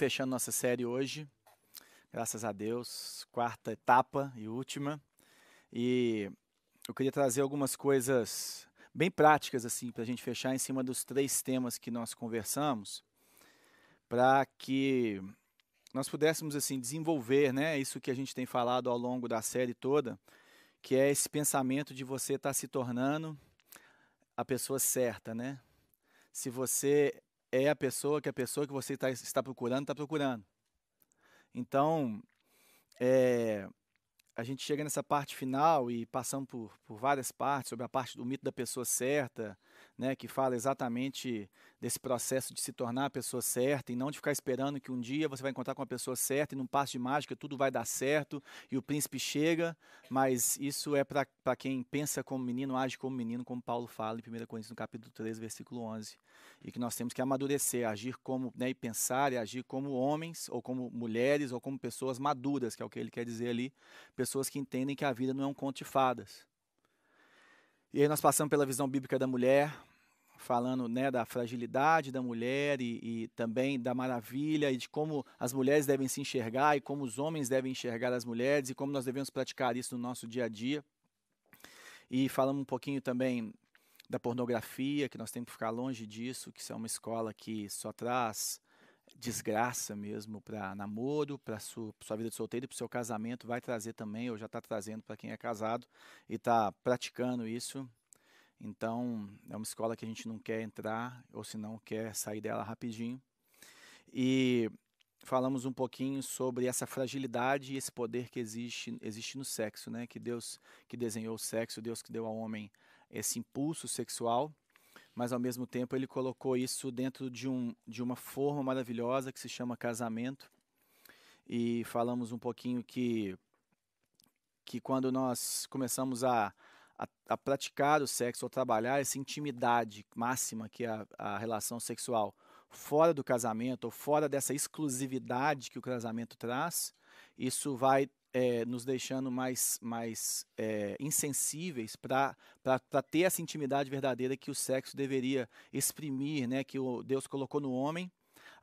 fechando nossa série hoje, graças a Deus, quarta etapa e última. E eu queria trazer algumas coisas bem práticas assim para a gente fechar em cima dos 3 temas que nós conversamos, para que nós pudéssemos assim desenvolver, né, isso que a gente tem falado ao longo da série toda, que é esse pensamento de você estar se tornando a pessoa certa, né? Se você é a pessoa que você está procurando, está procurando. Então, a gente chega nessa parte final e passamos por várias partes sobre a parte do mito da pessoa certa, né, que fala exatamente desse processo de se tornar a pessoa certa e não de ficar esperando que um dia você vai encontrar com a pessoa certa e num passe de mágica tudo vai dar certo e o príncipe chega, mas isso é para quem pensa como menino, age como menino, como Paulo fala em 1 Coríntios no capítulo 13, versículo 11. E que nós temos que amadurecer, agir como, né, e pensar e agir como homens ou como mulheres ou como pessoas maduras, que é o que ele quer dizer ali, pessoas que entendem que a vida não é um conto de fadas. E aí nós passamos pela visão bíblica da mulher, falando, né, da fragilidade da mulher e também da maravilha e de como as mulheres devem se enxergar e como os homens devem enxergar as mulheres e como nós devemos praticar isso no nosso dia a dia. E falamos um pouquinho também da pornografia, que nós temos que ficar longe disso, que isso é uma escola que só traz desgraça mesmo para namoro, para sua vida de solteiro e para o seu casamento, vai trazer também, ou já está trazendo para quem é casado e está praticando isso. Então, é uma escola que a gente não quer entrar, ou se não quer sair dela rapidinho. E falamos um pouquinho sobre essa fragilidade e esse poder que existe no sexo, né? Que Deus que desenhou o sexo, Deus que deu ao homem esse impulso sexual, mas ao mesmo tempo ele colocou isso dentro de uma forma maravilhosa que se chama casamento. E falamos um pouquinho que quando nós começamos a praticar o sexo ou trabalhar essa intimidade máxima que é a relação sexual fora do casamento ou fora dessa exclusividade que o casamento traz, isso vai nos deixando mais insensíveis para ter essa intimidade verdadeira que o sexo deveria exprimir, né, que Deus colocou no homem,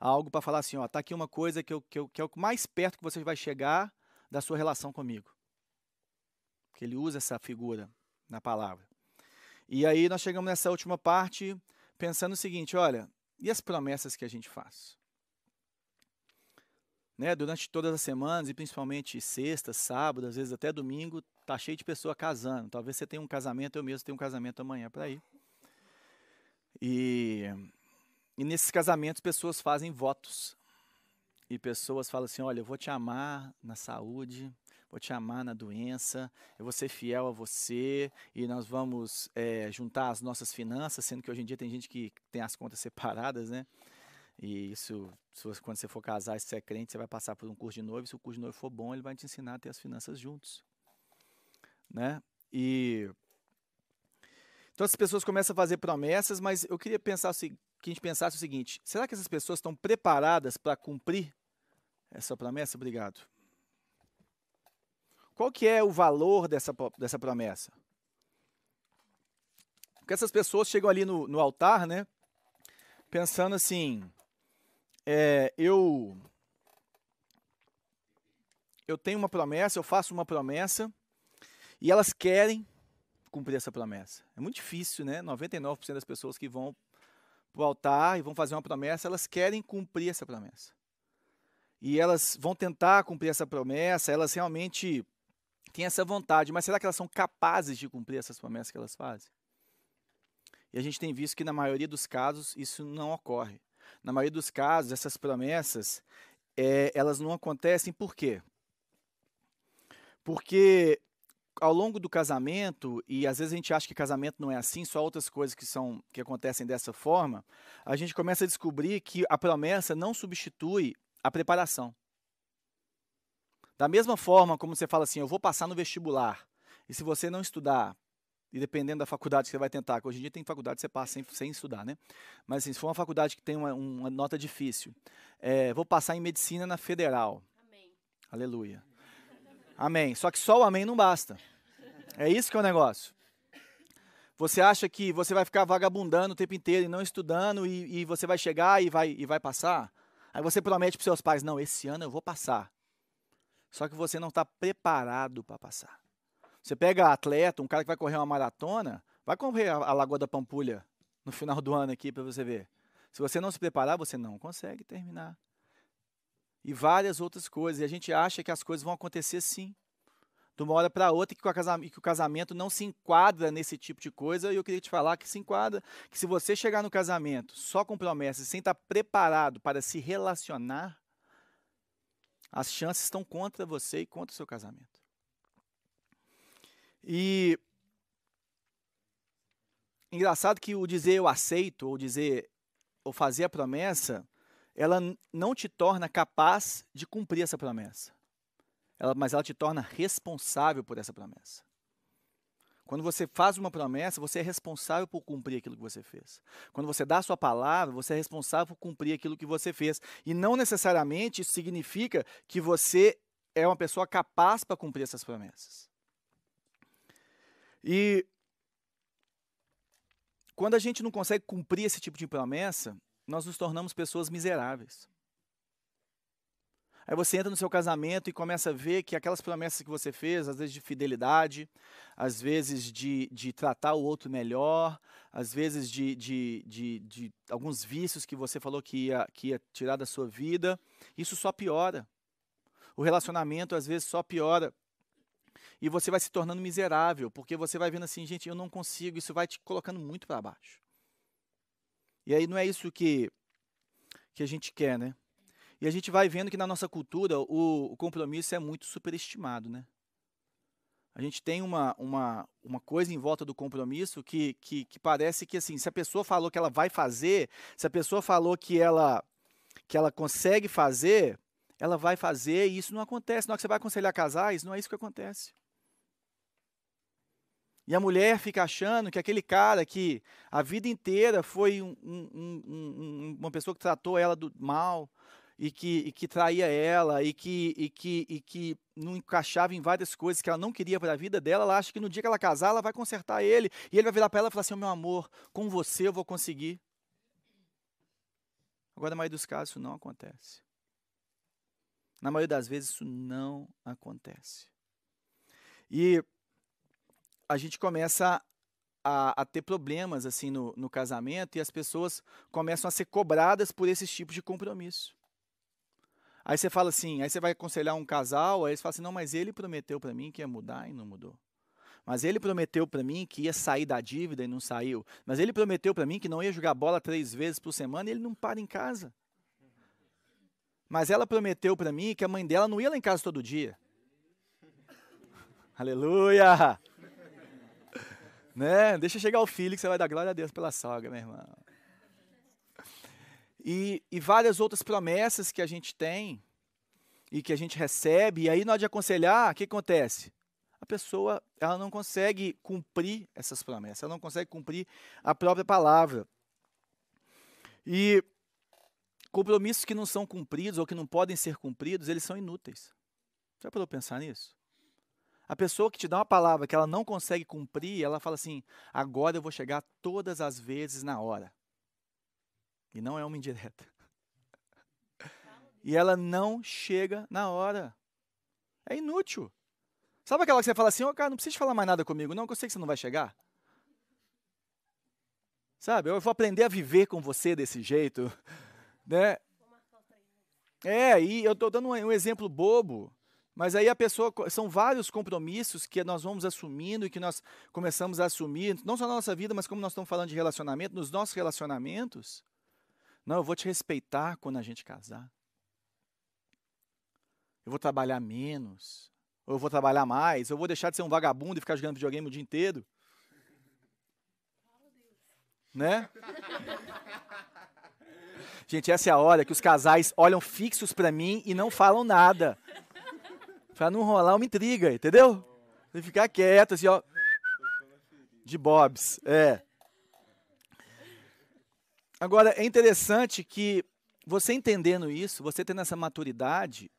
algo para falar assim, ó, tá aqui uma coisa que é o mais perto que você vai chegar da sua relação comigo. Que ele usa essa figura na palavra. E aí nós chegamos nessa última parte pensando o seguinte, olha, e as promessas que a gente faz? Né, durante todas as semanas, e principalmente sexta, sábado, às vezes até domingo, tá cheio de pessoa casando. Talvez você tenha um casamento, eu mesmo tenho um casamento amanhã para ir. E nesses casamentos, pessoas fazem votos. E pessoas falam assim, olha, eu vou te amar na saúde, vou te amar na doença, eu vou ser fiel a você e nós vamos juntar as nossas finanças, sendo que hoje em dia tem gente que tem as contas separadas, né? E isso, quando você for casar e se você é crente, você vai passar por um curso de noivo, se o curso de noivo for bom, ele vai te ensinar a ter as finanças juntos, né? E então as pessoas começam a fazer promessas, mas eu queria que a gente pensasse o seguinte, será que essas pessoas estão preparadas para cumprir essa promessa? Obrigado. Qual que é o valor dessa promessa? Porque essas pessoas chegam ali no altar, né? Pensando assim, eu tenho uma promessa, eu faço uma promessa, e elas querem cumprir essa promessa. É muito difícil, né? 99% das pessoas que vão para o altar e vão fazer uma promessa, elas querem cumprir essa promessa. E elas vão tentar cumprir essa promessa, elas realmente têm essa vontade, mas será que elas são capazes de cumprir essas promessas que elas fazem? E a gente tem visto que na maioria dos casos isso não ocorre. Na maioria dos casos, essas promessas, elas não acontecem por quê? Porque ao longo do casamento, e às vezes a gente acha que casamento não é assim, só outras coisas que acontecem dessa forma, a gente começa a descobrir que a promessa não substitui a preparação. Da mesma forma como você fala assim, eu vou passar no vestibular, e se você não estudar, e dependendo da faculdade que você vai tentar, que hoje em dia tem faculdade que você passa sem estudar, né? Mas assim, se for uma faculdade que tem uma nota difícil, vou passar em medicina na federal. Amém. Aleluia. Amém. Só que só o amém não basta. É isso que é o negócio. Você acha que você vai ficar vagabundando o tempo inteiro e não estudando e você vai chegar e vai passar? Aí você promete para os seus pais, não, esse ano eu vou passar. Só que você não está preparado para passar. Você pega atleta, um cara que vai correr uma maratona, vai correr a Lagoa da Pampulha no final do ano aqui para você ver. Se você não se preparar, você não consegue terminar. E várias outras coisas. E a gente acha que as coisas vão acontecer sim. De uma hora para outra, que o casamento não se enquadra nesse tipo de coisa. E eu queria te falar que se enquadra, que se você chegar no casamento só com promessas, sem estar preparado para se relacionar, as chances estão contra você e contra o seu casamento. E engraçado que o dizer eu aceito, ou fazer a promessa, ela não te torna capaz de cumprir essa promessa. Mas ela te torna responsável por essa promessa. Quando você faz uma promessa, você é responsável por cumprir aquilo que você fez. Quando você dá a sua palavra, você é responsável por cumprir aquilo que você fez. E não necessariamente isso significa que você é uma pessoa capaz para cumprir essas promessas. E quando a gente não consegue cumprir esse tipo de promessa, nós nos tornamos pessoas miseráveis. Aí você entra no seu casamento e começa a ver que aquelas promessas que você fez, às vezes de fidelidade, às vezes de tratar o outro melhor, às vezes de alguns vícios que você falou que ia tirar da sua vida, isso só piora. O relacionamento às vezes só piora. E você vai se tornando miserável, porque você vai vendo assim, gente, eu não consigo, isso vai te colocando muito para baixo. E aí não é isso que a gente quer, né? E a gente vai vendo que na nossa cultura o compromisso é muito superestimado, né? A gente tem uma coisa em volta do compromisso que parece que, assim, se a pessoa falou que ela vai fazer, se a pessoa falou que ela consegue fazer, ela vai fazer e isso não acontece. Na hora que você vai aconselhar casais, não é isso que acontece. E a mulher fica achando que aquele cara que a vida inteira foi uma pessoa que tratou ela mal e que traía ela e que não encaixava em várias coisas que ela não queria para a vida dela, ela acha que no dia que ela casar, ela vai consertar ele. E ele vai virar para ela e falar assim, meu amor, com você eu vou conseguir. Agora, na maioria dos casos, isso não acontece. Na maioria das vezes, isso não acontece. E a gente começa a ter problemas assim no casamento e as pessoas começam a ser cobradas por esses tipos de compromisso. Aí você fala assim, aí você vai aconselhar um casal, aí você fala assim, não, mas ele prometeu para mim que ia mudar e não mudou. Mas ele prometeu para mim que ia sair da dívida e não saiu. Mas ele prometeu para mim que não ia jogar bola 3 vezes por semana e ele não para em casa. Mas ela prometeu para mim que a mãe dela não ia lá em casa todo dia. Aleluia! Né? Deixa chegar o filho que você vai dar glória a Deus pela sogra, meu irmão. E várias outras promessas que a gente tem e que a gente recebe, e aí na hora de aconselhar, o que acontece? A pessoa ela não consegue cumprir essas promessas, ela não consegue cumprir a própria palavra. E compromissos que não são cumpridos ou que não podem ser cumpridos, eles são inúteis. Já parou para pensar nisso? A pessoa que te dá uma palavra que ela não consegue cumprir, ela fala assim, agora eu vou chegar todas as vezes na hora. E não é uma indireta. E ela não chega na hora. É inútil. Sabe aquela que você fala assim, oh, cara, não precisa falar mais nada comigo, não, que eu sei que você não vai chegar. Sabe, eu vou aprender a viver com você desse jeito. Né? E eu estou dando um exemplo bobo. Mas aí a pessoa, são vários compromissos que nós vamos assumindo e que nós começamos a assumir, não só na nossa vida, mas como nós estamos falando de relacionamento, nos nossos relacionamentos. Não, eu vou te respeitar quando a gente casar. Eu vou trabalhar menos. Ou eu vou trabalhar mais. Eu vou deixar de ser um vagabundo e ficar jogando videogame o dia inteiro. Né? Gente, essa é a hora que os casais olham fixos para mim e não falam nada. Para não rolar uma intriga, entendeu? Você ficar quieto, assim, ó. De bobs, Agora, é interessante que você entendendo isso, você tendo essa maturidade,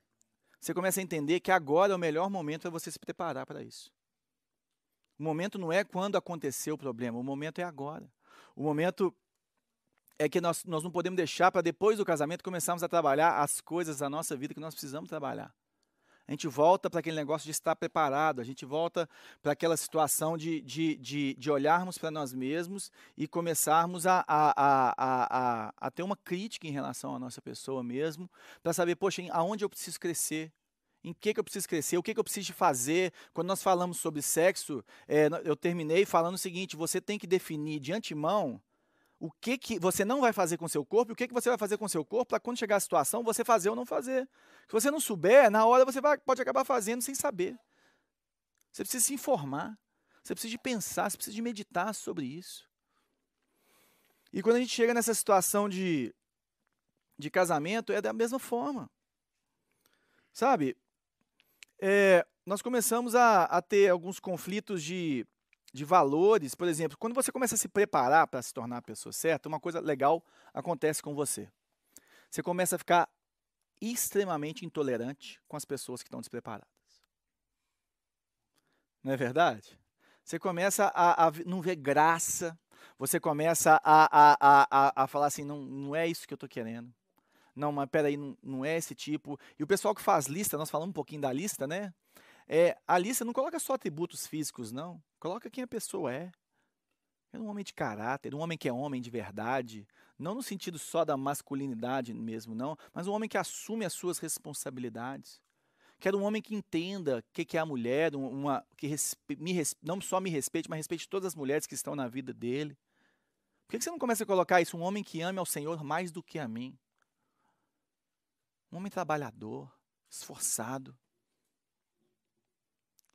você começa a entender que agora é o melhor momento para você se preparar para isso. O momento não é quando aconteceu o problema, o momento é agora. O momento é que nós não podemos deixar para depois do casamento começarmos a trabalhar as coisas da nossa vida que nós precisamos trabalhar. A gente volta para aquele negócio de estar preparado, a gente volta para aquela situação de olharmos para nós mesmos e começarmos a ter uma crítica em relação à nossa pessoa mesmo, para saber, poxa, aonde eu preciso crescer, em que eu preciso crescer, o que eu preciso fazer. Quando nós falamos sobre sexo, eu terminei falando o seguinte: você tem que definir de antemão o que você não vai fazer com o seu corpo e o que você vai fazer com o seu corpo para quando chegar a situação você fazer ou não fazer. Se você não souber, na hora você pode acabar fazendo sem saber. Você precisa se informar, você precisa de pensar, você precisa de meditar sobre isso. E quando a gente chega nessa situação de casamento, é da mesma forma. Sabe? Nós começamos a ter alguns conflitos de valores. Por exemplo, quando você começa a se preparar para se tornar a pessoa certa, uma coisa legal acontece com você. Você começa a ficar extremamente intolerante com as pessoas que estão despreparadas. Não é verdade? Você começa a não ver graça, você começa a falar assim, não é isso que eu estou querendo. Não, mas peraí, não é esse tipo. E o pessoal que faz lista, nós falamos um pouquinho da lista, né? A lista não coloca só atributos físicos, não. Coloca quem a pessoa é. É um homem de caráter, um homem que é homem de verdade. Não no sentido só da masculinidade mesmo, não. Mas um homem que assume as suas responsabilidades. Quero um homem que entenda o que é a mulher, não só me respeite, mas respeite todas as mulheres que estão na vida dele. Por que você não começa a colocar isso? Um homem que ame ao Senhor mais do que a mim. Um homem trabalhador, esforçado.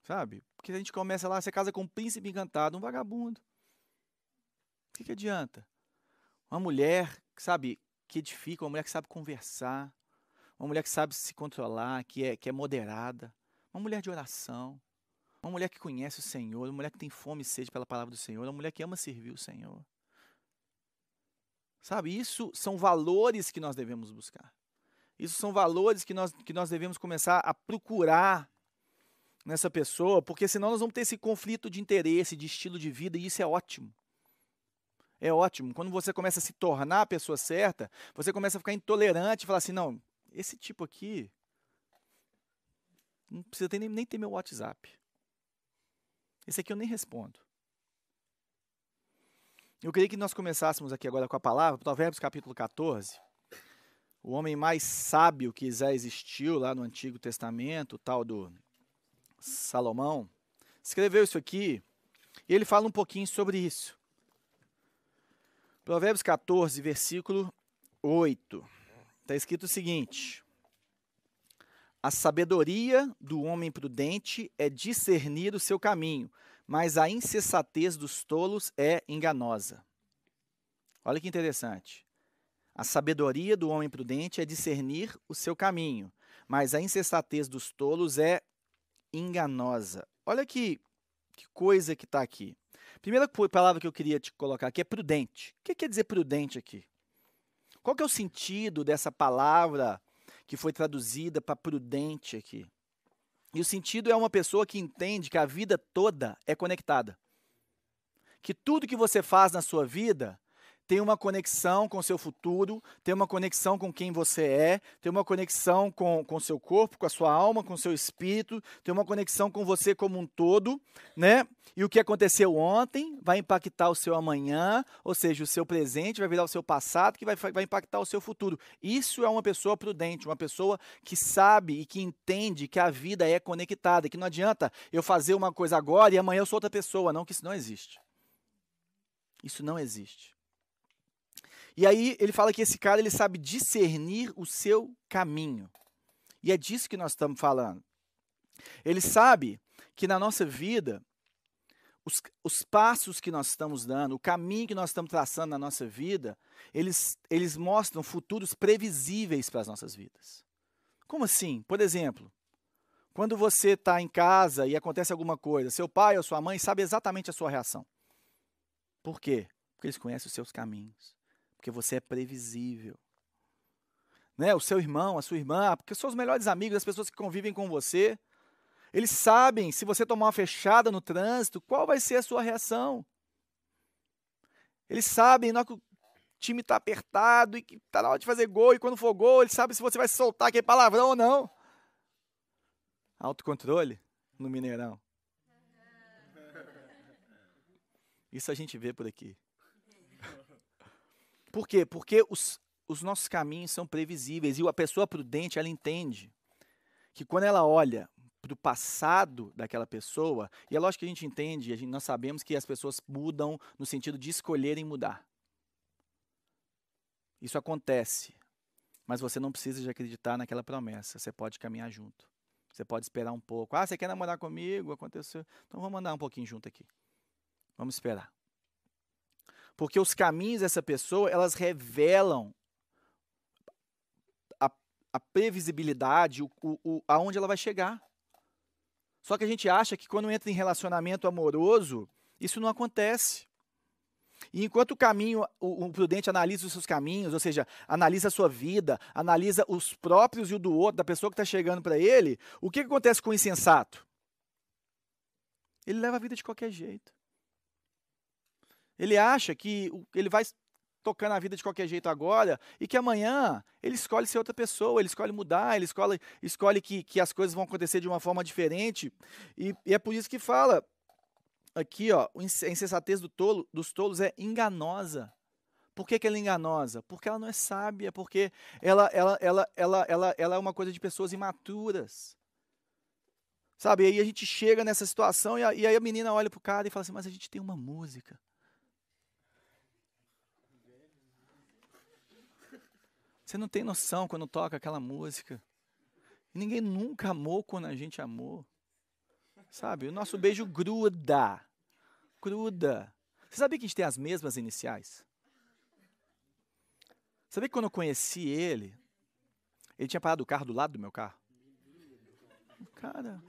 Sabe? Porque a gente começa lá, você casa com um príncipe encantado, um vagabundo. O que adianta? Uma mulher, sabe, que edifica, uma mulher que sabe conversar, uma mulher que sabe se controlar, que é moderada, uma mulher de oração, uma mulher que conhece o Senhor, uma mulher que tem fome e sede pela palavra do Senhor, uma mulher que ama servir o Senhor. Sabe, isso são valores que nós devemos buscar. Isso são valores que nós devemos começar a procurar nessa pessoa, porque senão nós vamos ter esse conflito de interesse, de estilo de vida, e isso é ótimo. É ótimo. Quando você começa a se tornar a pessoa certa, você começa a ficar intolerante e falar assim, não, esse tipo aqui não precisa nem ter meu WhatsApp. Esse aqui eu nem respondo. Eu queria que nós começássemos aqui agora com a palavra, Provérbios capítulo 14. O homem mais sábio que já existiu lá no Antigo Testamento, o tal do Salomão, escreveu isso aqui e ele fala um pouquinho sobre isso. Provérbios 14, versículo 8. Está escrito o seguinte: a sabedoria do homem prudente é discernir o seu caminho, mas a insensatez dos tolos é enganosa. Olha que interessante. A sabedoria do homem prudente é discernir o seu caminho, mas a insensatez dos tolos é enganosa. Olha que coisa que está aqui. Primeira palavra que eu queria te colocar aqui é prudente. O que quer dizer prudente aqui? Qual que é o sentido dessa palavra que foi traduzida para prudente aqui? E o sentido é uma pessoa que entende que a vida toda é conectada. Que tudo que você faz na sua vida tem uma conexão com o seu futuro, tem uma conexão com quem você é, tem uma conexão com o seu corpo, com a sua alma, com o seu espírito, tem uma conexão com você como um todo, né? E o que aconteceu ontem vai impactar o seu amanhã, ou seja, o seu presente vai virar o seu passado, que vai impactar o seu futuro. Isso é uma pessoa prudente, uma pessoa que sabe e que entende que a vida é conectada, que não adianta eu fazer uma coisa agora e amanhã eu sou outra pessoa, não, que isso não existe. Isso não existe. E aí ele fala que esse cara ele sabe discernir o seu caminho. E é disso que nós estamos falando. Ele sabe que na nossa vida, os passos que nós estamos dando, o caminho que nós estamos traçando na nossa vida, eles mostram futuros previsíveis para as nossas vidas. Como assim? Por exemplo, quando você está em casa e acontece alguma coisa, seu pai ou sua mãe sabe exatamente a sua reação. Por quê? Porque eles conhecem os seus caminhos. Porque você é previsível. Né? O seu irmão, a sua irmã, porque são os melhores amigos, as pessoas que convivem com você. Eles sabem, se você tomar uma fechada no trânsito, qual vai ser a sua reação. Eles sabem, time está apertado e que está na hora de fazer gol, e quando for gol, ele sabe se você vai soltar aquele palavrão ou não. Autocontrole no Mineirão. Isso a gente vê por aqui. Por quê? Porque os nossos caminhos são previsíveis, e a pessoa prudente, ela entende que quando ela olha para o passado daquela pessoa, e é lógico que a gente entende, nós sabemos que as pessoas mudam no sentido de escolherem mudar. Isso acontece, mas você não precisa de acreditar naquela promessa, você pode caminhar junto. Você pode esperar um pouco. Ah, você quer namorar comigo? Aconteceu. Então vamos andar um pouquinho junto aqui. Vamos esperar. Porque os caminhos dessa pessoa, elas revelam a previsibilidade, aonde ela vai chegar. Só que a gente acha que quando entra em relacionamento amoroso, isso não acontece. E enquanto o prudente analisa os seus caminhos, ou seja, analisa a sua vida, analisa os próprios e o do outro, da pessoa que está chegando para ele, o que acontece com o insensato? Ele leva a vida de qualquer jeito. Ele acha que ele vai tocando a vida de qualquer jeito agora e que amanhã ele escolhe ser outra pessoa, ele escolhe mudar, ele escolhe que as coisas vão acontecer de uma forma diferente. E é por isso que fala aqui, ó, a insensatez dos tolos é enganosa. Por que ela é enganosa? Porque ela não é sábia, porque ela é uma coisa de pessoas imaturas. Sabe, e aí a gente chega nessa situação e aí a menina olha pro cara e fala assim, mas a gente tem uma música. Você não tem noção quando toca aquela música. Ninguém nunca amou quando a gente amou. Sabe, o nosso beijo gruda. Gruda. Você sabia que a gente tem as mesmas iniciais? Sabia que quando eu conheci ele tinha parado o carro do lado do meu carro? Cara.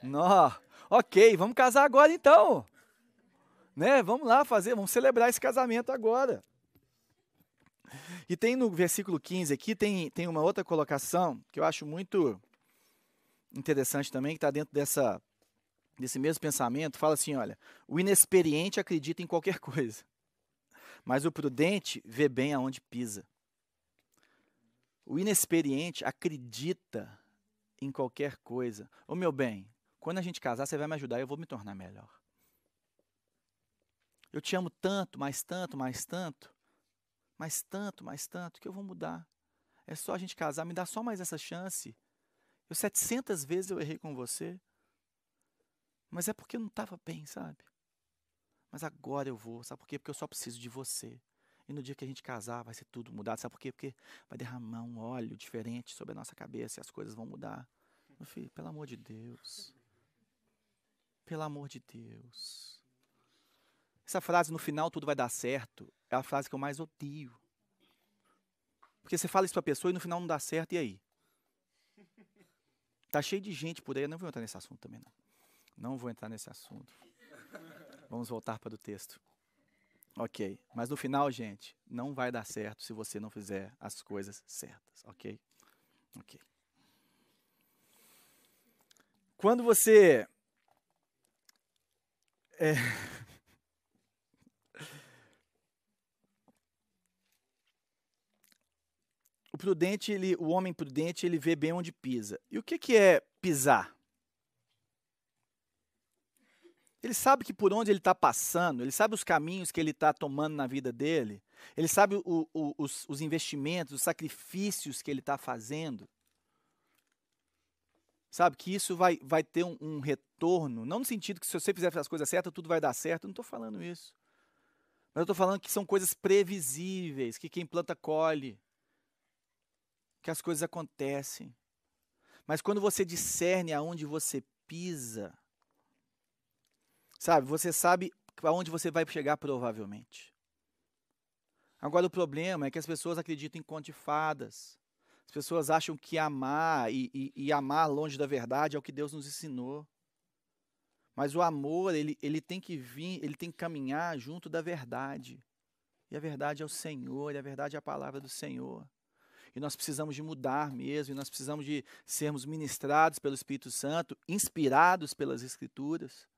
Nó. Ok, vamos casar agora então. Né? Vamos lá vamos celebrar esse casamento agora. E tem no versículo 15 aqui, tem uma outra colocação que eu acho muito interessante também, que está dentro desse mesmo pensamento. Fala assim, olha, o inexperiente acredita em qualquer coisa, mas o prudente vê bem aonde pisa. O inexperiente acredita em qualquer coisa. Ô meu bem, quando a gente casar, você vai me ajudar, eu vou me tornar melhor. Eu te amo tanto, mais tanto, mais tanto, mais tanto, mais tanto, que eu vou mudar. É só a gente casar, me dá só mais essa chance. 700 vezes eu errei com você, mas é porque eu não estava bem, sabe? Mas agora eu vou, sabe por quê? Porque eu só preciso de você. E no dia que a gente casar, vai ser tudo mudado, sabe por quê? Porque vai derramar um óleo diferente sobre a nossa cabeça e as coisas vão mudar. Meu filho, pelo amor de Deus. Pelo amor de Deus. Essa frase, no final tudo vai dar certo, é a frase que eu mais odeio. Porque você fala isso para a pessoa e no final não dá certo, e aí? Tá cheio de gente por aí, eu não vou entrar nesse assunto também não. Não vou entrar nesse assunto. Vamos voltar para o texto. Ok, mas no final, gente, não vai dar certo se você não fizer as coisas certas, ok? Ok. Quando você... O prudente, o homem prudente, ele vê bem onde pisa. E o que é pisar? Ele sabe que por onde ele está passando, ele sabe os caminhos que ele está tomando na vida dele, ele sabe os investimentos, os sacrifícios que ele está fazendo. Sabe, que isso vai ter um retorno, não no sentido que se você fizer as coisas certas, tudo vai dar certo, eu não estou falando isso. Mas eu estou falando que são coisas previsíveis, que quem planta colhe, que as coisas acontecem. Mas quando você discerne aonde você pisa, sabe, você sabe aonde você vai chegar provavelmente. Agora o problema é que as pessoas acreditam em conto de fadas. As pessoas acham que amar e amar longe da verdade é o que Deus nos ensinou. Mas o amor, ele tem que vir, ele tem que caminhar junto da verdade. E a verdade é o Senhor, e a verdade é a palavra do Senhor. E nós precisamos de mudar mesmo, e nós precisamos de sermos ministrados pelo Espírito Santo, inspirados pelas Escrituras,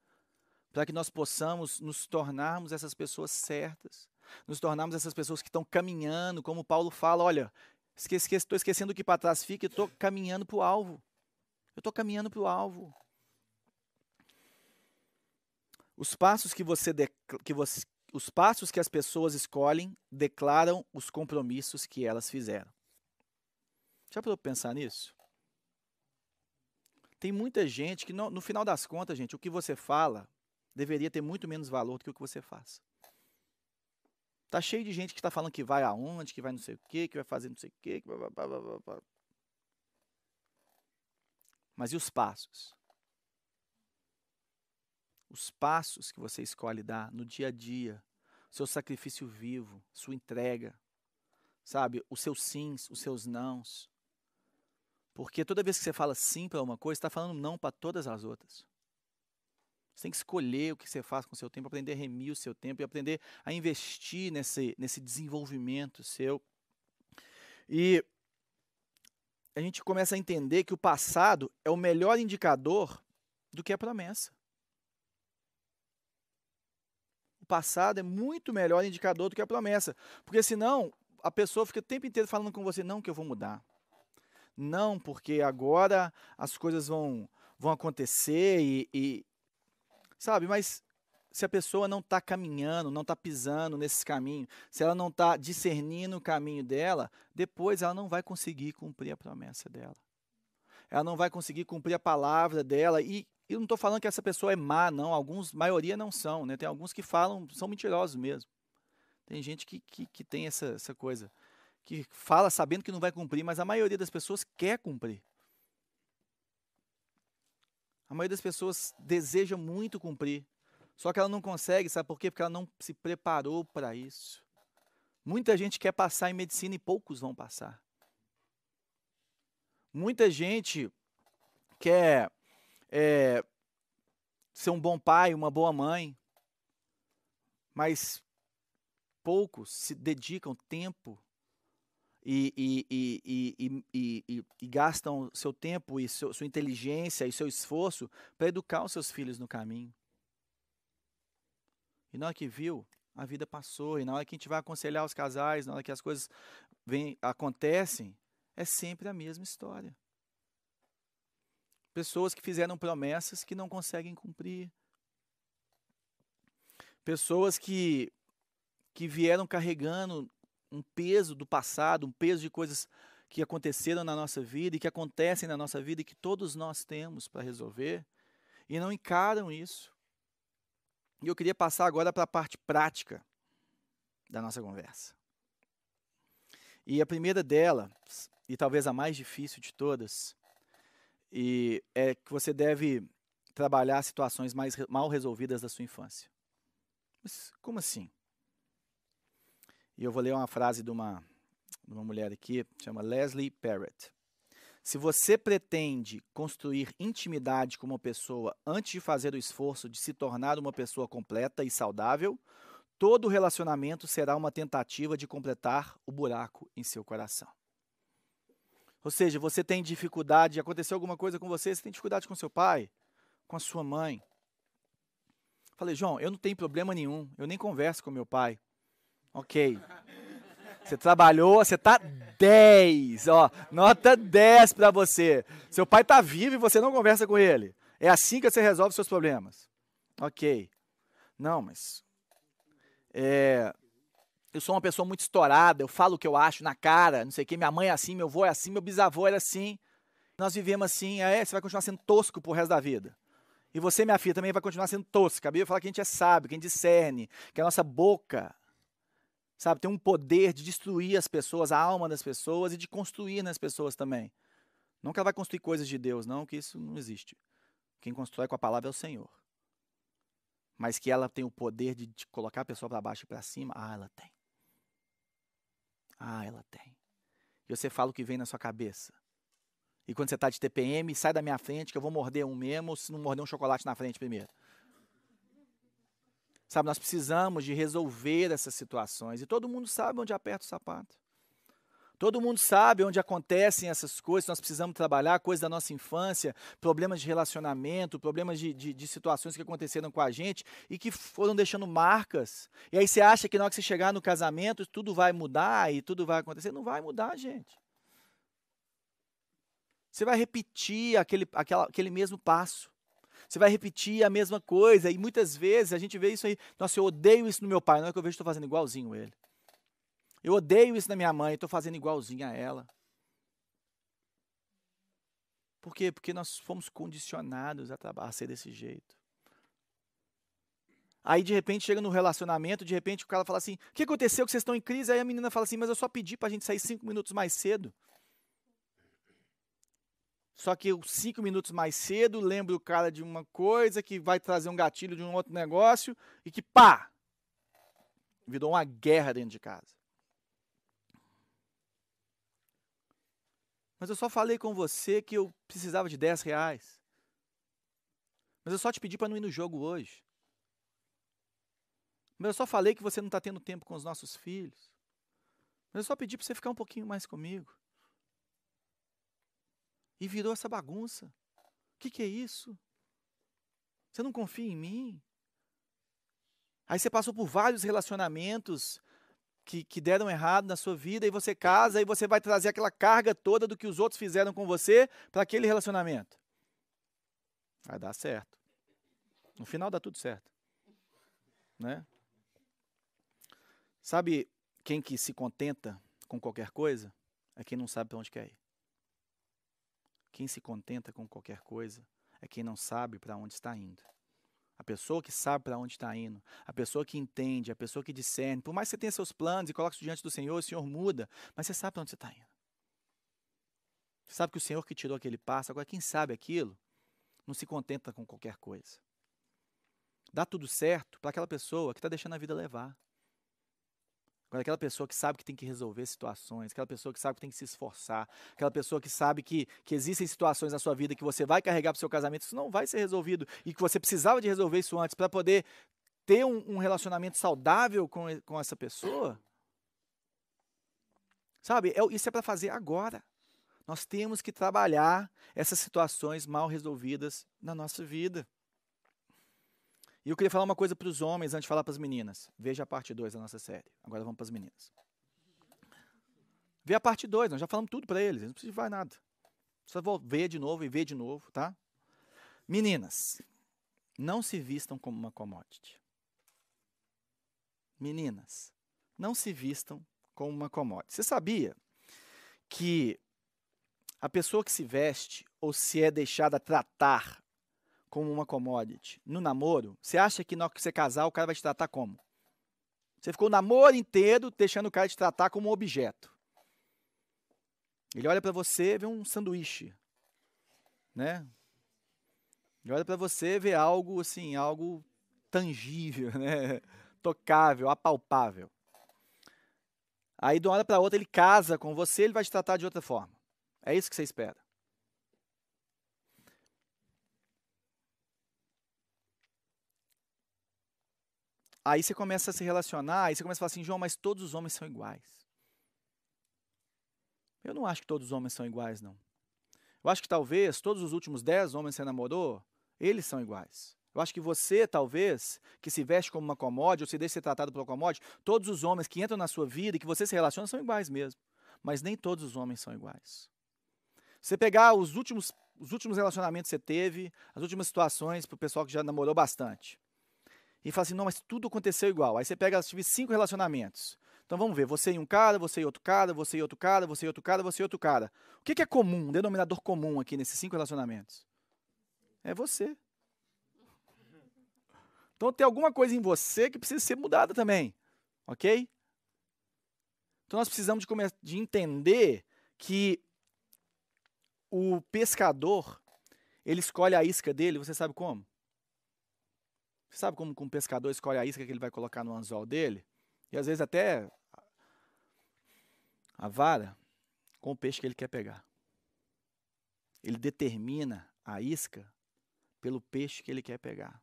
para que nós possamos nos tornarmos essas pessoas certas, nos tornarmos essas pessoas que estão caminhando, como Paulo fala, olha, estou esquecendo o que para trás fica e estou caminhando para o alvo. Eu estou caminhando para o alvo. Os passos os passos que as pessoas escolhem declaram os compromissos que elas fizeram. Já parou para pensar nisso? Tem muita gente que, no final das contas, gente, o que você fala deveria ter muito menos valor do que o que você faz. Tá cheio de gente que está falando que vai aonde, que vai não sei o quê, que vai fazer não sei o quê, que blá, blá, blá, blá, blá. Mas e os passos? Os passos que você escolhe dar no dia a dia, seu sacrifício vivo, sua entrega, sabe? Os seus sims, os seus nãos. Porque toda vez que você fala sim para uma coisa, você está falando não para todas as outras. Você tem que escolher o que você faz com o seu tempo, aprender a remir o seu tempo e aprender a investir nesse desenvolvimento seu. E a gente começa a entender que o passado é o melhor indicador do que a promessa. O passado é muito melhor indicador do que a promessa. Porque senão a pessoa fica o tempo inteiro falando com você, não que eu vou mudar. Não, porque agora as coisas vão acontecer sabe, mas se a pessoa não está caminhando, não está pisando nesse caminho, se ela não está discernindo o caminho dela, depois ela não vai conseguir cumprir a promessa dela. Ela não vai conseguir cumprir a palavra dela. E eu não estou falando que essa pessoa é má, não. Maioria não são, né? Tem alguns que falam, são mentirosos mesmo. Tem gente que tem essa coisa, que fala sabendo que não vai cumprir, mas a maioria das pessoas quer cumprir. A maioria das pessoas deseja muito cumprir, só que ela não consegue, sabe por quê? Porque ela não se preparou para isso. Muita gente quer passar em medicina e poucos vão passar. Muita gente quer ser um bom pai, uma boa mãe, mas poucos se dedicam tempo e gastam seu tempo e sua inteligência e seu esforço para educar os seus filhos no caminho. E na hora que viu, a vida passou. E na hora que a gente vai aconselhar os casais, na hora que as coisas acontecem, é sempre a mesma história. Pessoas que fizeram promessas que não conseguem cumprir. Pessoas que vieram carregando um peso do passado, um peso de coisas que aconteceram na nossa vida e que acontecem na nossa vida e que todos nós temos para resolver e não encaram isso. E eu queria passar agora para a parte prática da nossa conversa. E a primeira delas, e talvez a mais difícil de todas, é que você deve trabalhar situações mais mal resolvidas da sua infância. Mas como assim? E eu vou ler uma frase de uma mulher aqui, chama Leslie Parrott. Se você pretende construir intimidade com uma pessoa antes de fazer o esforço de se tornar uma pessoa completa e saudável, todo relacionamento será uma tentativa de completar o buraco em seu coração. Ou seja, você tem dificuldade, aconteceu alguma coisa com você tem dificuldade com seu pai, com a sua mãe. Falei, João, eu não tenho problema nenhum, eu nem converso com meu pai. Ok. Você trabalhou, você tá 10, ó, nota 10 para você. Seu pai tá vivo e você não conversa com ele. É assim que você resolve seus problemas. Ok. Não, mas eu sou uma pessoa muito estourada, eu falo o que eu acho na cara, não sei o que, minha mãe é assim, meu avô é assim, meu bisavô era assim. Nós vivemos assim, você vai continuar sendo tosco pro resto da vida. E você, minha filha, também vai continuar sendo tosca. A Bíblia fala que a gente é sábio, que a gente discerne, que a nossa boca, sabe, tem um poder de destruir as pessoas, a alma das pessoas e de construir nas pessoas também. Não que ela vai construir coisas de Deus, não, que isso não existe. Quem constrói com a palavra é o Senhor. Mas que ela tem o poder de colocar a pessoa para baixo e para cima, ela tem. Ela tem. E você fala o que vem na sua cabeça. E quando você está de TPM, sai da minha frente que eu vou morder um mesmo, se não morder um chocolate na frente primeiro. Sabe, nós precisamos de resolver essas situações. E todo mundo sabe onde aperta o sapato. Todo mundo sabe onde acontecem essas coisas, nós precisamos trabalhar, coisas da nossa infância, problemas de relacionamento, problemas de situações que aconteceram com a gente e que foram deixando marcas. E aí você acha que na hora que você chegar no casamento, tudo vai mudar e tudo vai acontecer. Não vai mudar, gente. Você vai repetir aquele mesmo passo. Você vai repetir a mesma coisa. E muitas vezes a gente vê isso aí. Nossa, eu odeio isso no meu pai. Não é que eu vejo que estou fazendo igualzinho ele. Eu odeio isso na minha mãe, estou fazendo igualzinho a ela. Por quê? Porque nós fomos condicionados a ser desse jeito. Aí, de repente, chega no relacionamento, de repente o cara fala assim, o que aconteceu que vocês estão em crise? Aí a menina fala assim, mas eu só pedi para a gente sair 5 minutos mais cedo. Só que 5 minutos mais cedo, lembra o cara de uma coisa que vai trazer um gatilho de um outro negócio e que, pá, virou uma guerra dentro de casa. Mas eu só falei com você que eu precisava de R$10. Mas eu só te pedi para não ir no jogo hoje. Mas eu só falei que você não está tendo tempo com os nossos filhos. Mas eu só pedi para você ficar um pouquinho mais comigo. E virou essa bagunça. O que é isso? Você não confia em mim? Aí você passou por vários relacionamentos que deram errado na sua vida, e você casa, e você vai trazer aquela carga toda do que os outros fizeram com você para aquele relacionamento. Vai dar certo. No final dá tudo certo. Né? Sabe quem que se contenta com qualquer coisa? É quem não sabe para onde quer ir. Quem se contenta com qualquer coisa é quem não sabe para onde está indo. A pessoa que sabe para onde está indo, a pessoa que entende, a pessoa que discerne, por mais que você tenha seus planos e coloque isso diante do Senhor, o Senhor muda, mas você sabe para onde você está indo. Você sabe que o Senhor que tirou aquele passo, agora quem sabe aquilo, não se contenta com qualquer coisa. Dá tudo certo para aquela pessoa que está deixando a vida levar. Agora, aquela pessoa que sabe que tem que resolver situações, aquela pessoa que sabe que tem que se esforçar, aquela pessoa que sabe que existem situações na sua vida que você vai carregar para o seu casamento, isso não vai ser resolvido, e que você precisava de resolver isso antes para poder ter um relacionamento saudável com essa pessoa. Sabe, isso é para fazer agora. Nós temos que trabalhar essas situações mal resolvidas na nossa vida. E eu queria falar uma coisa para os homens antes de falar para as meninas. Veja a parte 2 da nossa série. Agora vamos para as meninas. Vê a parte 2, nós já falamos tudo para eles, não precisa falar nada. Só vou ver de novo e ver de novo, tá? Meninas, não se vistam como uma commodity. Meninas, não se vistam como uma commodity. Você sabia que a pessoa que se veste ou se é deixada tratar como uma commodity no namoro, você acha que na hora que você casar o cara vai te tratar como? Você ficou o namoro inteiro deixando o cara te tratar como um objeto. Ele olha para você e vê um sanduíche, né? Ele olha para você e vê algo assim, algo tangível, né? Tocável, apalpável. Aí de uma hora para outra ele casa com você, ele vai te tratar de outra forma. É isso que você espera. Aí você começa a se relacionar, aí você começa a falar assim, João, mas todos os homens são iguais. Eu não acho que todos os homens são iguais, não. Eu acho que talvez todos os últimos 10 homens que você namorou, eles são iguais. Eu acho que você, talvez, que se veste como uma commodity, ou se deixa ser tratado por uma commodity, todos os homens que entram na sua vida e que você se relaciona são iguais mesmo. Mas nem todos os homens são iguais. Você pegar os últimos relacionamentos que você teve, as últimas situações para o pessoal que já namorou bastante, e fala assim, não, mas tudo aconteceu igual. Aí você pega, tive 5 relacionamentos. Então vamos ver, você e um cara, você e outro cara, você e outro cara, você e outro cara, você e outro cara. O que é comum, um denominador comum aqui nesses 5 relacionamentos? É você. Então tem alguma coisa em você que precisa ser mudada também, ok? Então nós precisamos de entender que o pescador, ele escolhe a isca dele, você sabe como? Você sabe como um pescador escolhe a isca que ele vai colocar no anzol dele? E às vezes até a vara com o peixe que ele quer pegar. Ele determina a isca pelo peixe que ele quer pegar.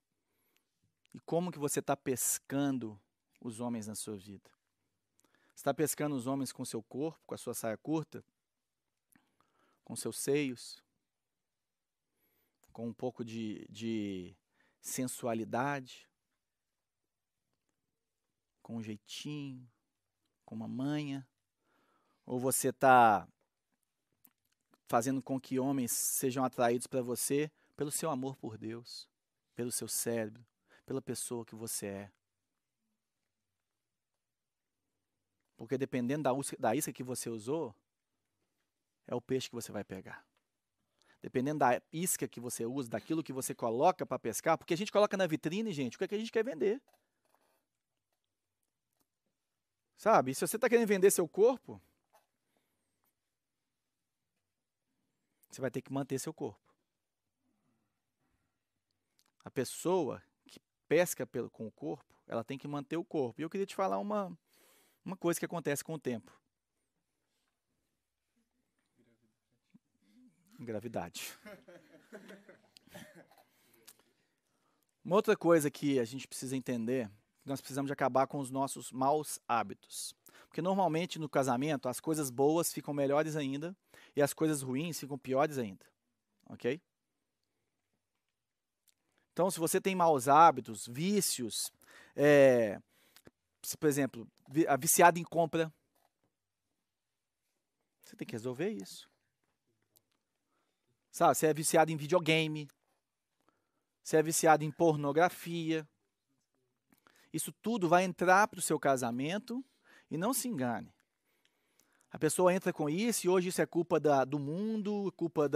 E como que você está pescando os homens na sua vida? Você está pescando os homens com seu corpo, com a sua saia curta, com seus seios, com um pouco de sensualidade, com um jeitinho, com uma manha? Ou você está fazendo com que homens sejam atraídos para você pelo seu amor por Deus, pelo seu cérebro, pela pessoa que você é? Porque dependendo da isca que você usou, é o peixe que você vai pegar. Dependendo da isca que você usa, daquilo que você coloca para pescar, porque a gente coloca na vitrine, gente, o que é que a gente quer vender? Sabe? E se você está querendo vender seu corpo, você vai ter que manter seu corpo. A pessoa que pesca com o corpo, ela tem que manter o corpo. E eu queria te falar uma coisa que acontece com o tempo. Gravidade. Uma outra coisa que a gente precisa entender, nós precisamos de acabar com os nossos maus hábitos. Porque normalmente no casamento as coisas boas ficam melhores ainda e as coisas ruins ficam piores ainda. Ok? Então, se você tem maus hábitos, vícios, por exemplo, viciado em compra, você tem que resolver isso. Sabe, você é viciado em videogame, você é viciado em pornografia. Isso tudo vai entrar para o seu casamento e não se engane. A pessoa entra com isso e hoje isso é culpa do mundo, culpa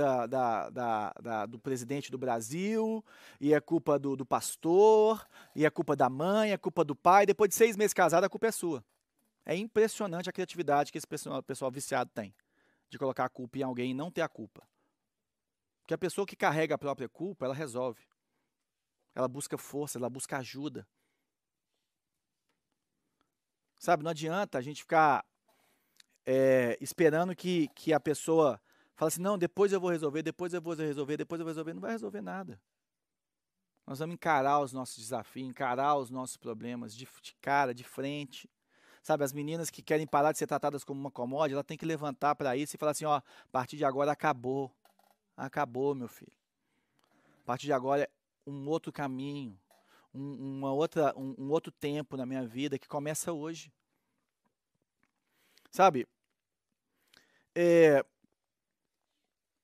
do presidente do Brasil, e é culpa do pastor, e é culpa da mãe, é culpa do pai. Depois de 6 meses casado, a culpa é sua. É impressionante a criatividade que esse pessoal viciado tem, de colocar a culpa em alguém e não ter a culpa. Porque a pessoa que carrega a própria culpa, ela resolve. Ela busca força, ela busca ajuda. Sabe, não adianta a gente ficar esperando que a pessoa fale assim, não, depois eu vou resolver, depois eu vou resolver, depois eu vou resolver. Não vai resolver nada. Nós vamos encarar os nossos desafios, encarar os nossos problemas de cara, de frente. Sabe, as meninas que querem parar de ser tratadas como uma commodity, ela tem que levantar para isso e falar assim, ó, a partir de agora acabou. Acabou, meu filho. A partir de agora é um outro caminho, um outro tempo na minha vida que começa hoje. Sabe,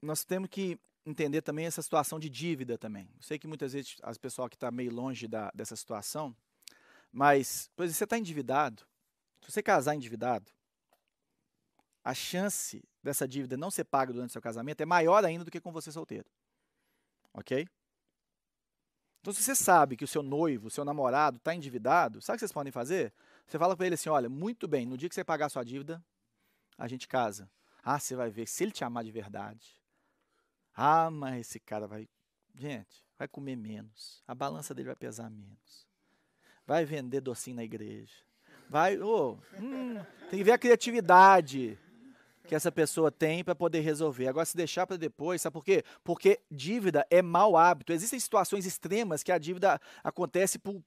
nós temos que entender também essa situação de dívida também. Eu sei que muitas vezes as pessoas que estão meio longe dessa situação, mas, por exemplo, você está endividado, se você casar endividado, a chance dessa dívida não ser paga durante o seu casamento é maior ainda do que com você solteiro. Ok? Então, se você sabe que o seu noivo, o seu namorado está endividado, sabe o que vocês podem fazer? Você fala para ele assim, olha, muito bem, no dia que você pagar a sua dívida, a gente casa. Ah, você vai ver, se ele te amar de verdade. Ah, mas esse cara vai... Gente, vai comer menos. A balança dele vai pesar menos. Vai vender docinho na igreja. Tem que ver a criatividade que essa pessoa tem para poder resolver. Agora, se deixar para depois, sabe por quê? Porque dívida é mau hábito. Existem situações extremas que a dívida acontece por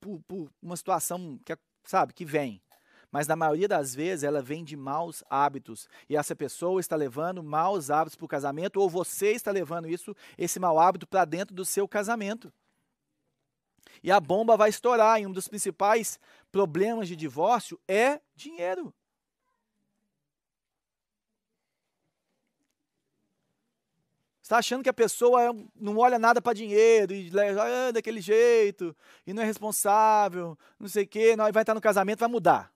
uma situação que vem. Mas na maioria das vezes ela vem de maus hábitos. E essa pessoa está levando maus hábitos para o casamento, ou você está levando esse mau hábito para dentro do seu casamento. E a bomba vai estourar. E um dos principais problemas de divórcio é dinheiro. Você está achando que a pessoa não olha nada para dinheiro, e daquele jeito, e não é responsável, não sei o quê, vai estar no casamento, vai mudar.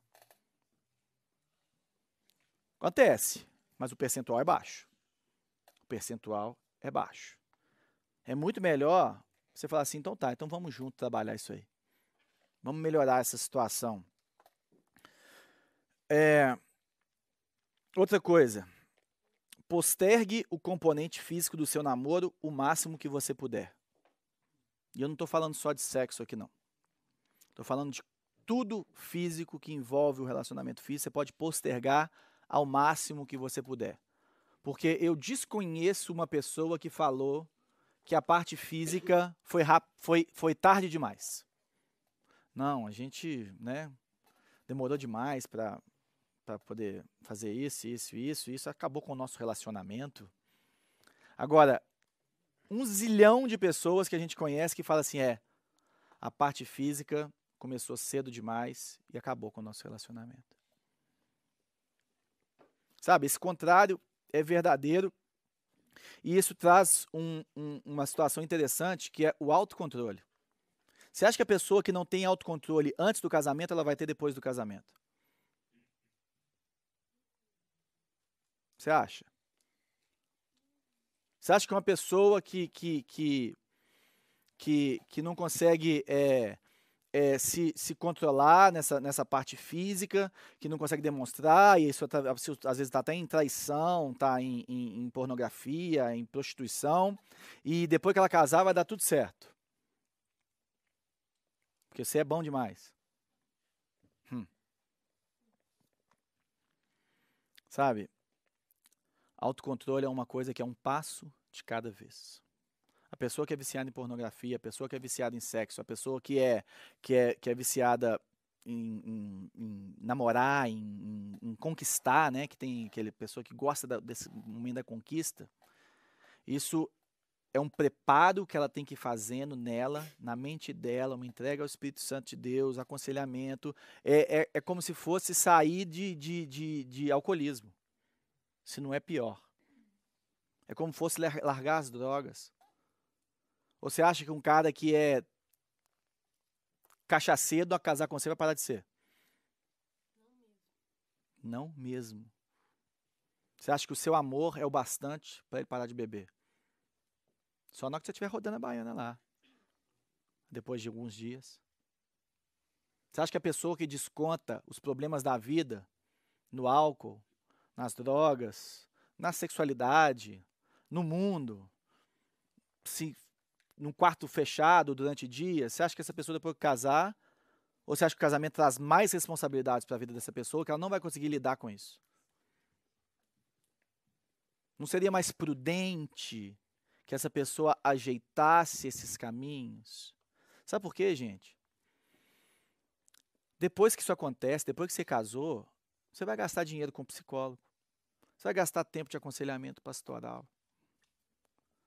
Acontece, mas o percentual é baixo. O percentual é baixo. É muito melhor você falar assim, então tá, então vamos junto trabalhar isso aí. Vamos melhorar essa situação. Outra coisa, postergue o componente físico do seu namoro o máximo que você puder. E eu não estou falando só de sexo aqui, não. Estou falando de tudo físico que envolve o relacionamento físico, você pode postergar ao máximo que você puder. Porque eu desconheço uma pessoa que falou que a parte física foi tarde demais. Não, a gente demorou demais para para poder fazer isso, acabou com o nosso relacionamento. Agora, 1 zilhão de pessoas que a gente conhece que fala assim, a parte física começou cedo demais e acabou com o nosso relacionamento. Sabe, esse contrário é verdadeiro e isso traz uma situação interessante que é o autocontrole. Você acha que a pessoa que não tem autocontrole antes do casamento, ela vai ter depois do casamento? Você acha? Você acha que uma pessoa que não consegue se controlar nessa parte física, que não consegue demonstrar, e isso às vezes está até em traição, está em pornografia, em prostituição, e depois que ela casar vai dar tudo certo. Porque você é bom demais. Sabe? Autocontrole é uma coisa que é um passo de cada vez. A pessoa que é viciada em pornografia, a pessoa que é viciada em sexo, a pessoa que é viciada em namorar, em conquistar, né? Que tem aquela pessoa que gosta desse momento da conquista. Isso é um preparo que ela tem que ir fazendo nela, na mente dela, uma entrega ao Espírito Santo de Deus, aconselhamento. É como se fosse sair de alcoolismo, se não é pior. É como se fosse largar as drogas. Ou você acha que um cara que é cachaceiro a casar com você vai parar de ser? Não mesmo. Você acha que o seu amor é o bastante para ele parar de beber? Só na hora que você estiver rodando a baiana lá. Depois de alguns dias. Você acha que a pessoa que desconta os problemas da vida no álcool, nas drogas, na sexualidade, no mundo, num quarto fechado durante dias, você acha que essa pessoa depois que casar, ou você acha que o casamento traz mais responsabilidades para a vida dessa pessoa, que ela não vai conseguir lidar com isso? Não seria mais prudente que essa pessoa ajeitasse esses caminhos? Sabe por quê, gente? Depois que isso acontece, depois que você casou, você vai gastar dinheiro com psicólogo. Você vai gastar tempo de aconselhamento pastoral.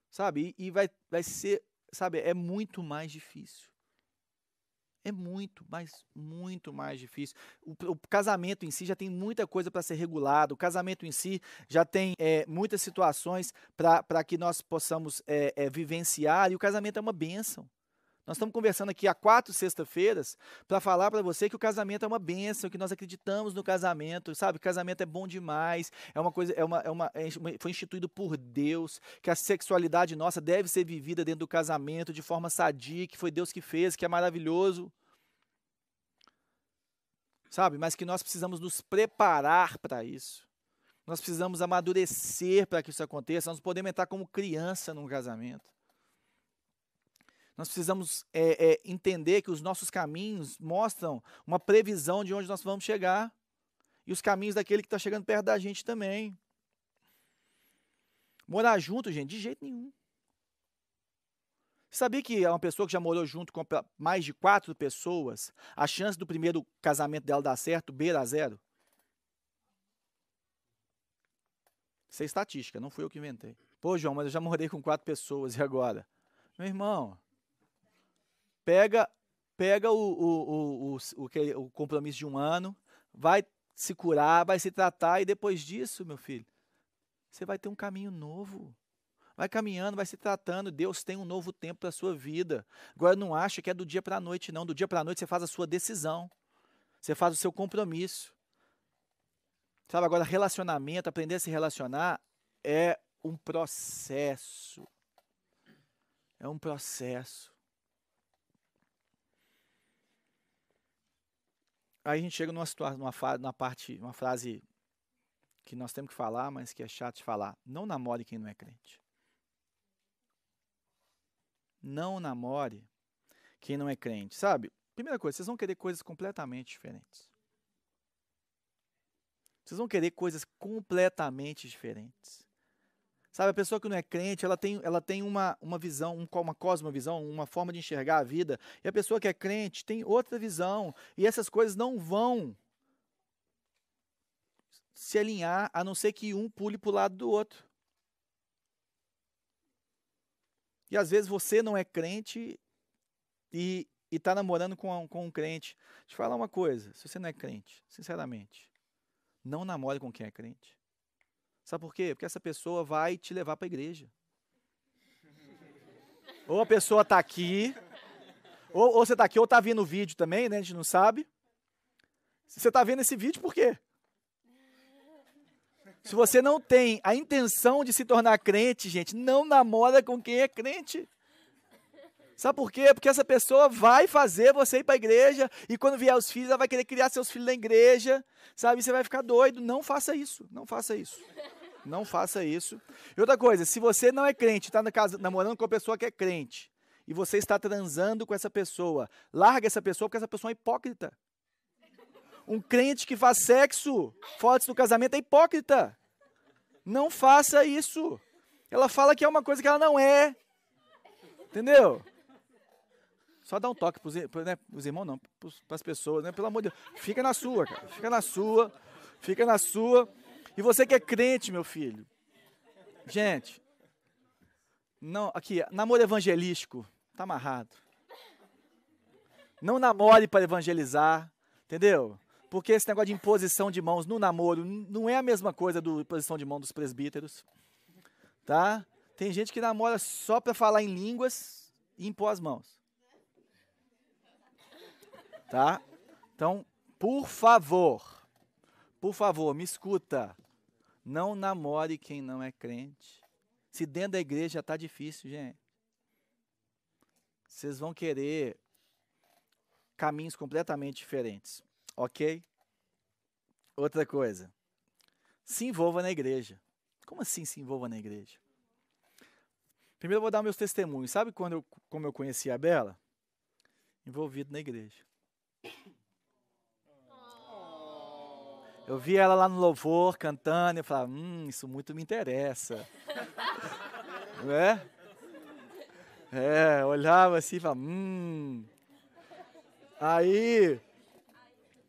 Sabe? E vai ser, sabe, é muito mais difícil. É muito mais difícil. O casamento em si já tem muita coisa para ser regulado. O casamento em si já tem muitas situações para que nós possamos vivenciar. E o casamento é uma bênção. Nós estamos conversando aqui há 4 sextas-feiras para falar para você que o casamento é uma bênção, que nós acreditamos no casamento, sabe? O casamento é bom demais, é uma coisa, foi instituído por Deus, que a sexualidade nossa deve ser vivida dentro do casamento de forma sadia, que foi Deus que fez, que é maravilhoso. Sabe? Mas que nós precisamos nos preparar para isso. Nós precisamos amadurecer para que isso aconteça. Nós não podemos entrar como criança num casamento. Nós precisamos entender que os nossos caminhos mostram uma previsão de onde nós vamos chegar. E os caminhos daquele que está chegando perto da gente também. Morar junto, gente, de jeito nenhum. Você sabia que é uma pessoa que já morou junto com mais de 4 pessoas, a chance do primeiro casamento dela dar certo beira a 0? Isso é estatística, não fui eu que inventei. Pô, João, mas eu já morei com 4 pessoas, e agora? Meu irmão, pega o compromisso de 1 ano, vai se curar, vai se tratar, e depois disso, meu filho, você vai ter um caminho novo. Vai caminhando, vai se tratando. Deus tem um novo tempo para a sua vida. Agora, não acha que é do dia para a noite, não. Do dia para a noite você faz a sua decisão. Você faz o seu compromisso. Sabe, agora, relacionamento, aprender a se relacionar é um processo. É um processo. Aí a gente chega numa frase que nós temos que falar, mas que é chato de falar. Não namore quem não é crente. Não namore quem não é crente. Sabe? Primeira coisa, vocês vão querer coisas completamente diferentes. Vocês vão querer coisas completamente diferentes. Sabe, a pessoa que não é crente, ela tem uma visão, uma cosmovisão, uma forma de enxergar a vida. E a pessoa que é crente tem outra visão. E essas coisas não vão se alinhar, a não ser que um pule para o lado do outro. E às vezes você não é crente e está namorando com um crente. Deixa eu falar uma coisa, se você não é crente, sinceramente, não namore com quem é crente. Sabe por quê? Porque essa pessoa vai te levar para a igreja. Ou a pessoa está aqui, ou você está aqui, ou está vendo o vídeo também, né? A gente não sabe. Se você está vendo esse vídeo, por quê? Se você não tem a intenção de se tornar crente, gente, não namora com quem é crente. Sabe por quê? Porque essa pessoa vai fazer você ir para a igreja e quando vier os filhos, ela vai querer criar seus filhos na igreja, sabe? Você vai ficar doido. Não faça isso, não faça isso. Não faça isso. E outra coisa, se você não é crente, está namorando com uma pessoa que é crente, e você está transando com essa pessoa, larga essa pessoa porque essa pessoa é hipócrita. Um crente que faz sexo fora do casamento é hipócrita. Não faça isso. Ela fala que é uma coisa que ela não é. Entendeu? Só dá um toque para os irmãos, não, para as pessoas, né? Pelo amor de Deus. Fica na sua, cara. Fica na sua. Fica na sua. E você que é crente, meu filho. Gente, não, aqui, namoro evangelístico, tá amarrado. Não namore para evangelizar, entendeu? Porque esse negócio de imposição de mãos no namoro não é a mesma coisa do imposição de mão dos presbíteros, tá? Tem gente que namora só para falar em línguas e impor as mãos. Tá? Então, por favor, me escuta. Não namore quem não é crente. Se dentro da igreja já está difícil, gente. Vocês vão querer caminhos completamente diferentes. Ok? Outra coisa. Se envolva na igreja. Como assim se envolva na igreja? Primeiro eu vou dar meus testemunhos. Sabe como eu conheci a Bela? Envolvido na igreja. Eu vi ela lá no louvor, cantando, e eu falava, isso muito me interessa. Né? Olhava assim e falava, Aí,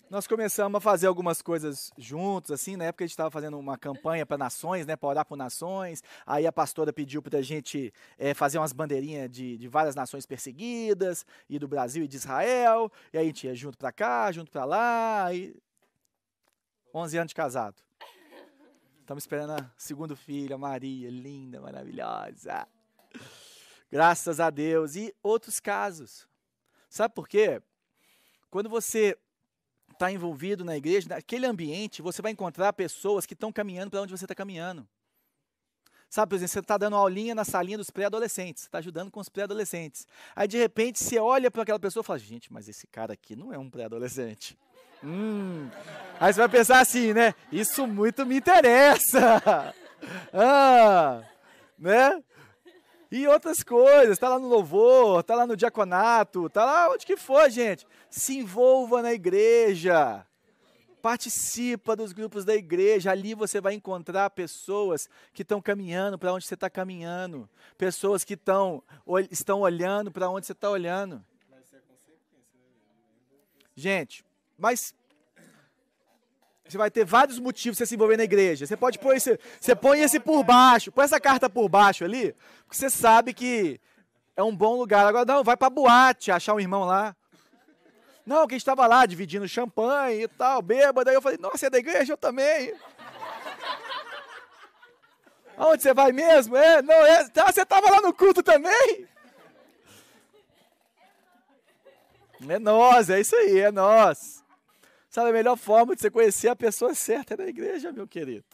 nós começamos a fazer algumas coisas juntos, assim, na época a gente estava fazendo uma campanha para nações, né, para orar por nações, aí a pastora pediu para a gente fazer umas bandeirinhas de várias nações perseguidas, e do Brasil e de Israel, e aí a gente ia junto para cá, junto para lá, e 11 anos de casado. Estamos esperando a segunda filha, Maria, linda, maravilhosa. Graças a Deus. E outros casos. Sabe por quê? Quando você está envolvido na igreja, naquele ambiente, você vai encontrar pessoas que estão caminhando para onde você está caminhando. Sabe, por exemplo, você está dando aulinha na salinha dos pré-adolescentes, você está ajudando com os pré-adolescentes. Aí, de repente, você olha para aquela pessoa e fala, gente, mas esse cara aqui não é um pré-adolescente. Aí você vai pensar assim, né? Isso muito me interessa. Né? E outras coisas, tá lá no louvor, tá lá no diaconato, tá lá onde que for, gente. Se envolva na igreja. Participa dos grupos da igreja. Ali você vai encontrar pessoas que estão caminhando para onde você está caminhando. Pessoas que estão olhando para onde você está olhando. Gente, mas você vai ter vários motivos para você se envolver na igreja. Você pode pôr você põe esse por baixo, põe essa carta por baixo ali, porque você sabe que é um bom lugar. Agora não, vai para boate, achar um irmão lá. Não, que a gente estava lá dividindo champanhe e tal, bêbado. Aí eu falei, nossa, é da igreja? Eu também. Aonde você vai mesmo? Você estava lá no culto também? É nós, é isso aí, é nós. Sabe, a melhor forma de você conhecer a pessoa certa é na igreja, meu querido.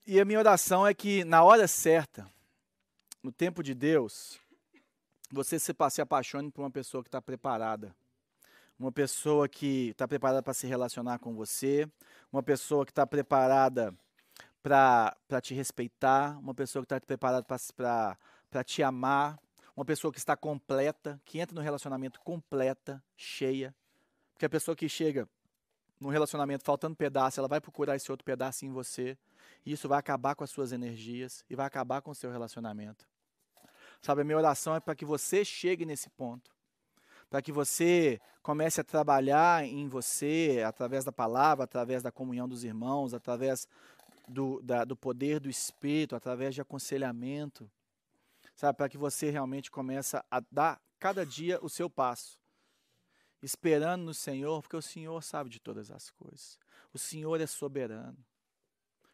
E a minha oração é que na hora certa, no tempo de Deus, você se apaixone por uma pessoa que está preparada. Uma pessoa que está preparada para se relacionar com você. Uma pessoa que está preparada para te respeitar. Uma pessoa que está preparada para te amar. Uma pessoa que está completa, que entra no relacionamento completa, cheia. Porque a pessoa que chega no relacionamento faltando pedaço, ela vai procurar esse outro pedaço em você. E isso vai acabar com as suas energias e vai acabar com o seu relacionamento. Sabe, a minha oração é para que você chegue nesse ponto. para que você comece a trabalhar em você, através da palavra, através da comunhão dos irmãos, através do poder do Espírito, através de aconselhamento, sabe, para que você realmente comece a dar cada dia o seu passo, esperando no Senhor, porque o Senhor sabe de todas as coisas. O Senhor é soberano.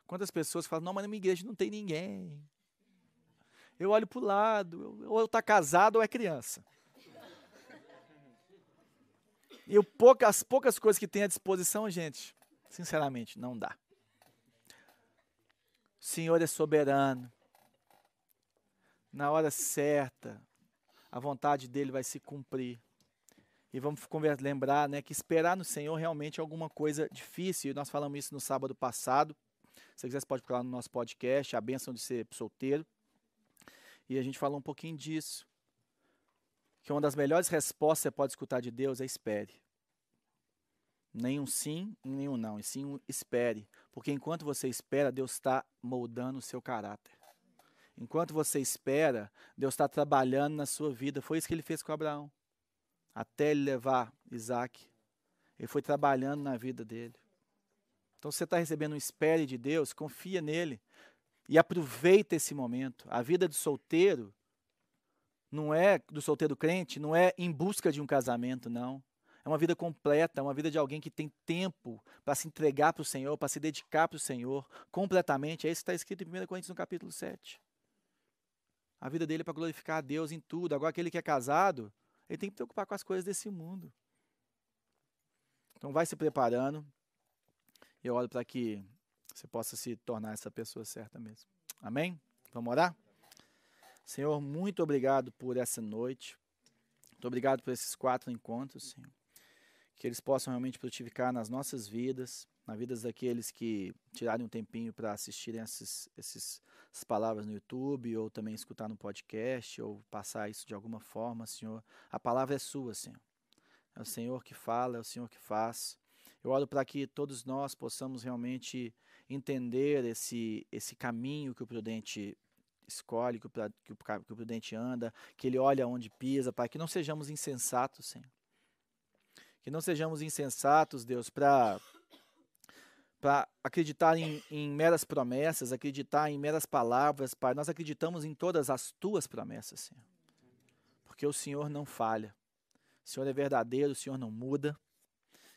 Quantas pessoas falam, não, mas na minha igreja não tem ninguém. Eu olho para o lado, ou está casado ou é criança. E as poucas coisas que tem à disposição, gente, sinceramente, não dá. O Senhor é soberano. Na hora certa, a vontade dele vai se cumprir. E vamos lembrar, né, que esperar no Senhor realmente é alguma coisa difícil. E nós falamos isso no sábado passado. Se você quiser, você pode procurar no nosso podcast, A Bênção de Ser Solteiro. E a gente falou um pouquinho disso. Que uma das melhores respostas que você pode escutar de Deus é espere. Nem um sim, nem um não. E sim um espere. Porque enquanto você espera, Deus está moldando o seu caráter. Enquanto você espera, Deus está trabalhando na sua vida. Foi isso que ele fez com Abraão. Até ele levar Isaac. Ele foi trabalhando na vida dele. Então, se você está recebendo um espere de Deus, confia nele. E aproveita esse momento. A vida do solteiro, do solteiro crente, não é em busca de um casamento, não. É uma vida completa, é uma vida de alguém que tem tempo para se entregar para o Senhor, para se dedicar para o Senhor completamente. É isso que está escrito em 1 Coríntios, no capítulo 7. A vida dele é para glorificar a Deus em tudo. Agora, aquele que é casado, ele tem que se preocupar com as coisas desse mundo. Então, vai se preparando. Eu oro para que você possa se tornar essa pessoa certa mesmo. Amém? Vamos orar? Senhor, muito obrigado por essa noite. Muito obrigado por esses 4 encontros, Senhor. Que eles possam realmente frutificar nas nossas vidas, nas vidas daqueles que tirarem um tempinho para assistirem essas palavras no YouTube, ou também escutar no podcast, ou passar isso de alguma forma, Senhor. A palavra é sua, Senhor. É o Senhor que fala, é o Senhor que faz. Eu oro para que todos nós possamos realmente entender esse caminho que o prudente escolhe, que o prudente anda, que ele olha onde pisa, para que não sejamos insensatos, Senhor. Que não sejamos insensatos, Deus, para acreditar em meras promessas, acreditar em meras palavras, Pai. Nós acreditamos em todas as Tuas promessas, Senhor. Porque o Senhor não falha. O Senhor é verdadeiro, o Senhor não muda.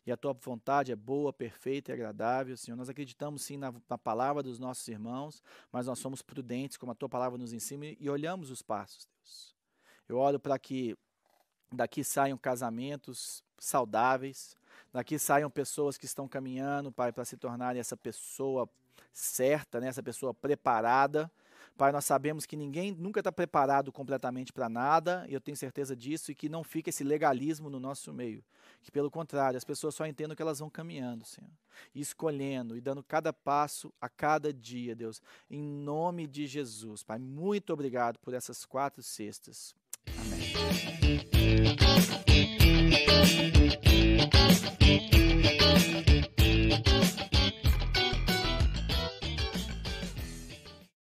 E a Tua vontade é boa, perfeita e agradável, Senhor. Nós acreditamos sim na palavra dos nossos irmãos, mas nós somos prudentes, como a Tua palavra nos ensina, e olhamos os passos, Deus. Eu oro para que daqui saiam casamentos saudáveis, daqui saiam pessoas que estão caminhando, Pai, para se tornarem essa pessoa certa, né, essa pessoa preparada. Pai, nós sabemos que ninguém nunca está preparado completamente para nada, e eu tenho certeza disso, e que não fica esse legalismo no nosso meio. Que, pelo contrário, as pessoas só entendam que elas vão caminhando, Senhor, e escolhendo, e dando cada passo a cada dia, Deus. Em nome de Jesus, Pai, muito obrigado por essas 4 sextas. Amém.